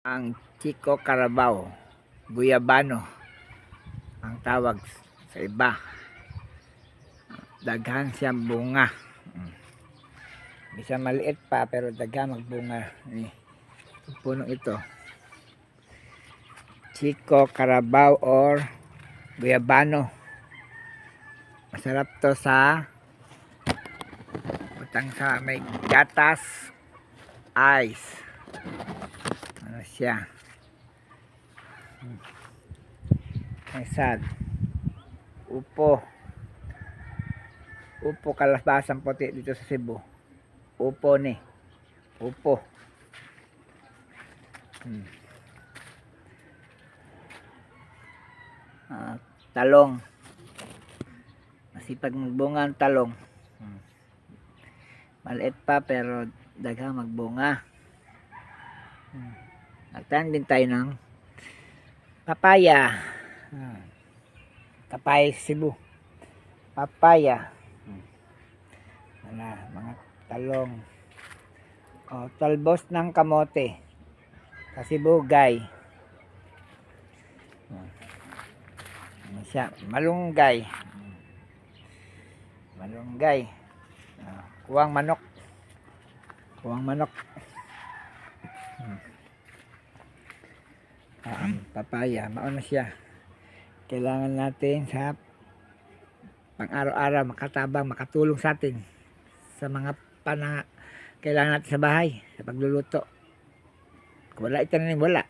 Ang Chico Carabao, Guyabano ang tawag sa iba. Daghan siyang bunga. Bisa maliit pa pero daghan magbunga. Punong ito. Chico Carabao or Guyabano. Masarap to sa utang sa may gatas, ice. Ano siya? Ang sad. Upo kalabasang puti dito sa Cebu. Upo ni. Upo. Talong. Masipag magbunga ang talong. Maliit pa pero daghang magbunga. Nagtanim din tayo ng papaya. Papaya Cebu. Papaya. Mga talong. Talbos ng kamote. Sa Sibugay. Ano siya? Malunggay. Malunggay. Kuwang manok. Kuwang manok. Papaya. Mauna siya. Kailangan natin sa pang-araw-araw makatabang, makatulong sa atin sa mga kailangan natin sa bahay, sa pagluluto. Kung wala itanim, wala.